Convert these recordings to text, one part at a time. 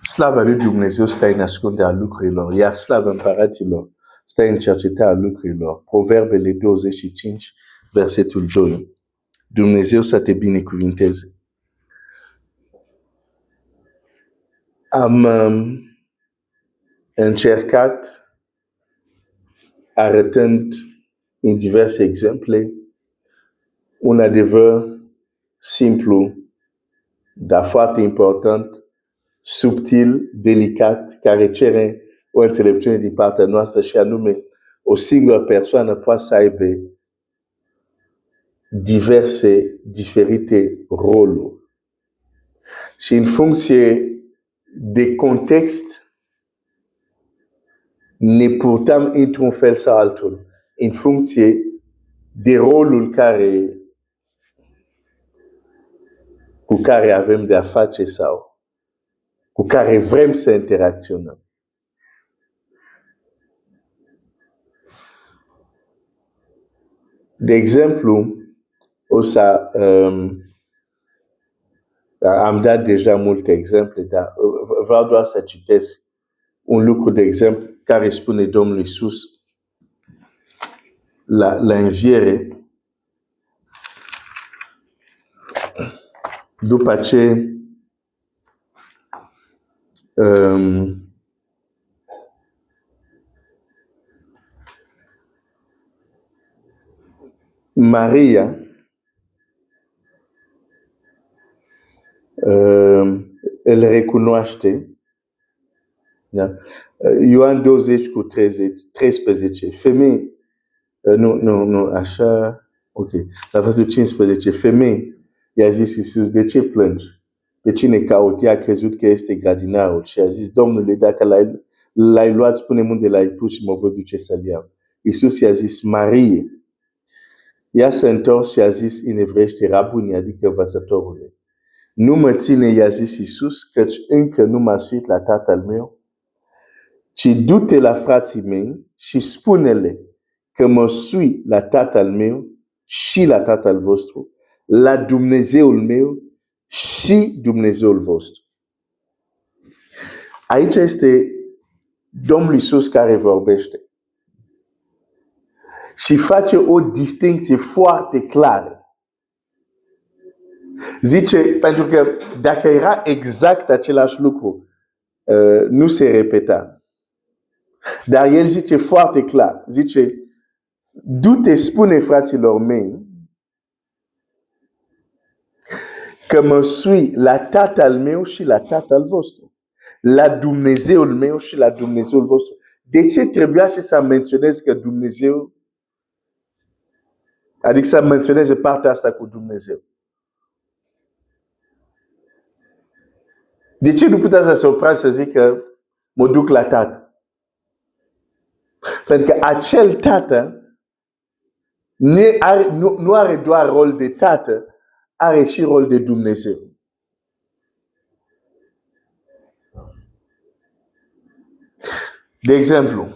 Slava lui Dumnezeu stă în ascunderea lucrurilor, iar slavă împăraților stă în cercetarea lucrurilor. Proverbele 25, versetul 2. Dumnezeu să te binecuvinteze. Am încercat, arătând în diverse exemple, un adevăr simplu, dar foarte important, subtil, delicat, care cere o înțelepciune din partea noastră și anume o singură persoană poate să aibă diferite roluri. Și în funcție de context, ne purtăm într-un fel sau altul, în funcție de rolul cu care avem de a face sau cu care vrem să interacționăm. De exemplu, am dat deja multe exemple, dar vreau doar să citesc un lucru de exemplu care spune Domnul Iisus la înviere, după ce Maria îl recunoaște. Da? Ioan 20 cu 13. Femei, nu, așa, ok. La versetul 15, femei, i-a zis Iisus, de ce plângi? Pe cine cauți? Ea a crezut că este grădinarul și a zis, Domnule, dacă l-ai luat, spune-mi unde l-ai pus și mă voi duce să-l iau. Iisus i-a zis, Marie. Ea s-a întors și a zis în evreiește, Rabuni, adică învățătorule. Nu mă ține, i-a zis Iisus, căci încă nu m-a suit la tatăl meu, ci du-te la frații mei și spune-le că mă sui la tatăl meu și la tatăl vostru, la Dumnezeul meu și Dumnezeul vostru. Aici este Domnul Iisus care vorbește și face o distinție foarte clară. Zice, pentru că dacă era exact același lucru, nu se repeta. Dar el zice foarte clar, zice, du-te, spune fraților mei, că mă sui la tatăl meu și la tatăl vostru, la Dumnezeul meu și la Dumnezeul vostru. De ce trebuia și să menționez că Dumnezeu, adică să menționeze partea asta cu Dumnezeu? De ce nu putea să se oprească să zic că mă duc la tată? Pentru că acel tată nu are doar rol de tată, are și rol de Dumnezeu. De exemplu,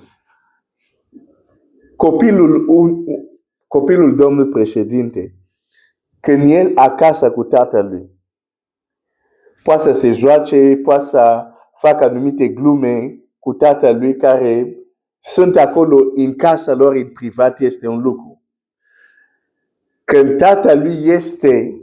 copilul domnului președinte, când el acasă cu tatălui, poate să se joace, poate să facă anumite glume cu tatălui care sunt acolo în casa lor, în privat, este un lucru. Când tatălui este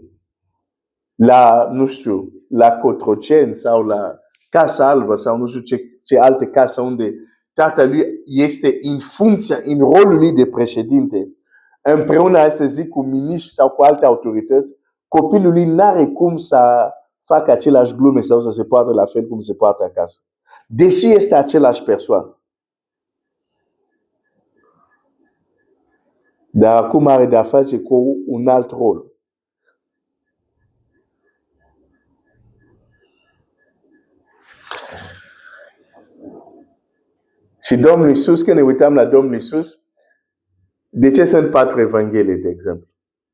la, nu știu, la Cotroceni sau la Casa Albă sau nu știu ce alte case unde tatălui este în funcția, în rolul lui de președinte, împreună, să zic, cu miniștri sau cu alte autorități, copilul lui n-are cum să facă același glume sau să se poartă la fel cum se poartă acasă. Deși este același persoană. Dar acum are de-a face cu un alt rol. Și Domnul Iisus, când ne uităm la Domnul Iisus, de ce sunt 4 evanghelii, de exemplu?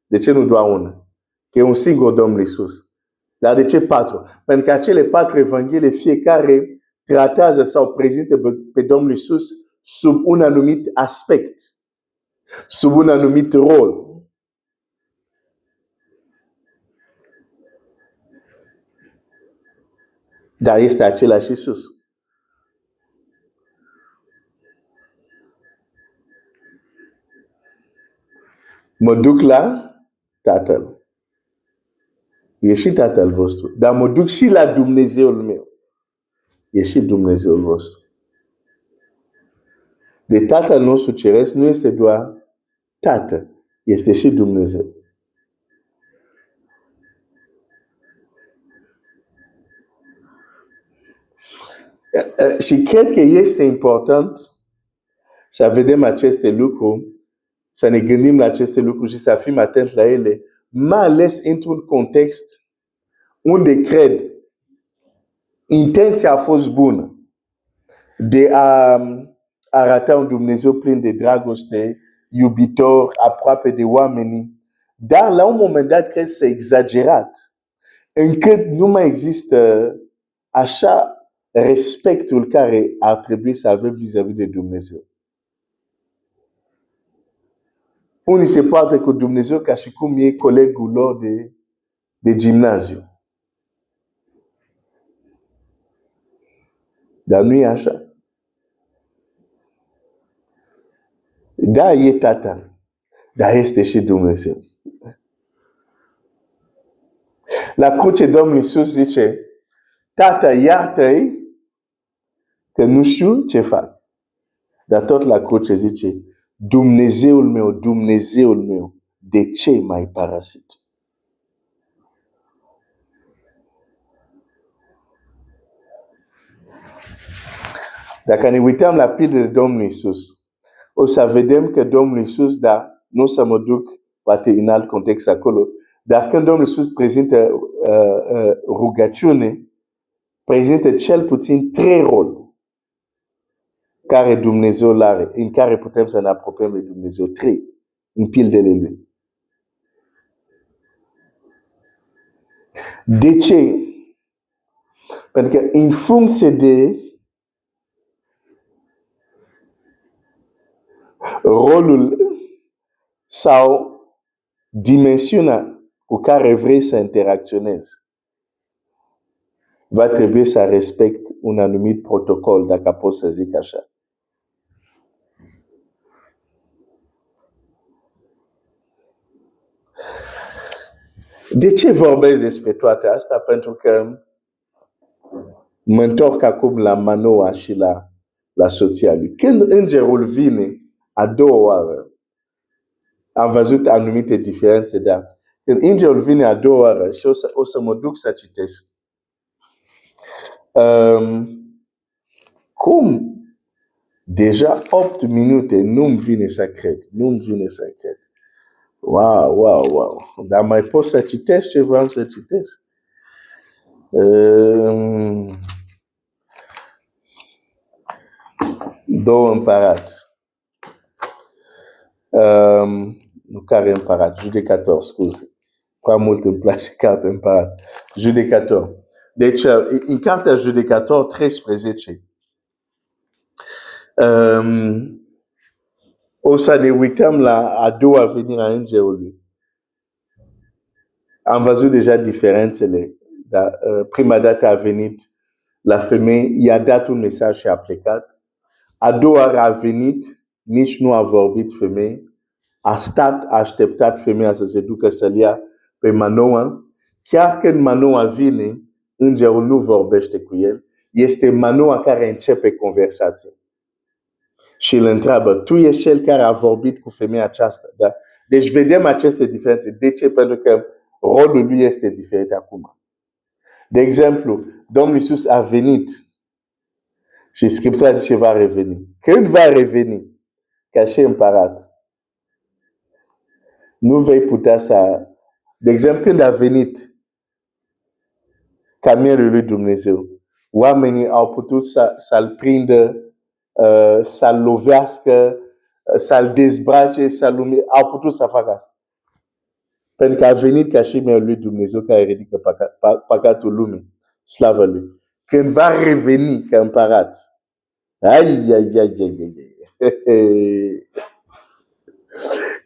De ce nu doar una? Că e un singur Domnul Iisus. Dar de ce 4? Pentru că acele 4 evanghelii, fiecare tratează sau prezintă pe Domnul Iisus sub un anumit aspect, sub un anumit rol. dar este același Iisus. Mă duc la Tatăl. E și Tatăl vostru. Dar mă duc și la Dumnezeul meu. E și Dumnezeul vostru. De Tatăl nostru ceresc nu este doar Tată, este și Dumnezeu. Și cred că este important să vedem aceste lucruri, să ne gândim la aceste lucruri și să fim atenți la ele, mai ales într-un context unde cred intenția a fost bună de a arăta un Dumnezeu plin de dragoste, iubitor, aproape de oamenii, dar la un moment dat cred să exagerat, încât nu mai există așa respectul care ar trebui să avem vis-a-vis de Dumnezeu. Unii se poartă cu Dumnezeu ca și cum e colegul lor de gimnaziu. Dar nu e așa. Da, e Tata, dar este și Dumnezeu. La cruce Domnul Iisus zice, Tata, iartă-i că nu știu ce fac. Dar tot la cruce zice, Dumnezeul meu, de ce m-ai părăsit? Dacă ne uităm la pildă de Domnul Iisus, o să vedem că Domnul Iisus, dar nu o să mă duc poate în alt context acolo, dar când Domnul Iisus prezintă rugăciune, prezintă cel puțin 3 roli care Dumnezeu l-are, în care putem să ne apropiem de Dumnezeu. 3 în pildele Lui. De ce? Pentru că în funcție de rolul sau dimensiunea cu care vrei să interacționezi, va trebui să respect un anumit protocol, dacă pot să zic așa. De ce vorbesc despre toate astea? Pentru că mă întorc acum la Manoa și la soția lui. Când îngerul vine a 2 oară, am văzut anumite diferențe, dar când îngerul vine a 2 oară, și o să mă duc să citesc, cum deja 8 minute nu-mi vine să cred. Wow. Dar mai pot să citesc ce vreau să citesc? Două împărat. Nu care împărat, judecător, scuze. Prea mult îmi place cartea împărat. Judecător. Deci, în cartea Judecător 13, o să ne uităm la a doua venire a îngerului. Am văzut deja diferențele. Dar, prima dată a venit la femeie, i-a dat un mesaj și a plecat. A doua oară a venit, nici nu a vorbit femeie. A stat, a așteptat femeia să se ducă să-l ia pe Manoa. Chiar când Manoa vine, îngerul nu vorbește cu el. Este Manoa care începe conversația. Și îl întreabă, tu ești cel care a vorbit cu femeia aceasta. Da? Deci vedem aceste diferențe. De ce? Pentru că rolul lui este diferit acum. De exemplu, Domnul Iisus a venit și Scriptura zice va reveni. Când va reveni, ca și împărat, nu vei putea să... De exemplu, când a venit camelul lui Dumnezeu, oamenii au putut să-l prindă, să-l lovească, să-l dezbrace, au putut să facă asta. Pentru că a venit ca și mielul lui Dumnezeu care ridică păcatul lumii. Slavă lui. Când va reveni ca împărat,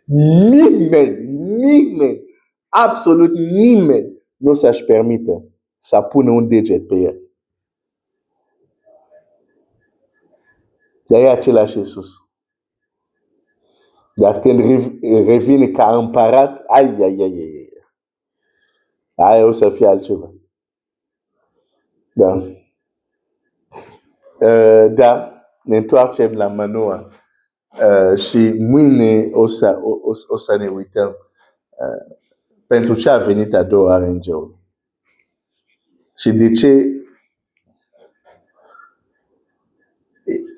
nimeni, absolut nimeni nu să-și permită să pună un deget pe el. Daí același Iisus. Dar când revine ca împărat, aia o să fie altceva. Da. Da, ne întoarcem la Manoa și mâine o să ne uităm pentru ce a venit a doua oară îngerul. Și de ce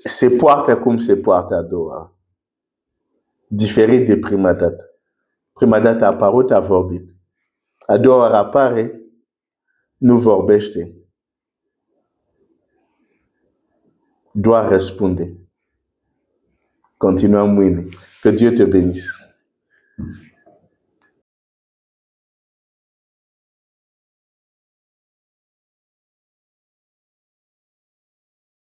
se poartă cum se poartă a doua oară. Diferit de prima dată. Prima dată a apărut, a vorbit. A doua oară apare, nu vorbește. Doar răspunde. Continuăm mâine. Que Dieu te bénisse.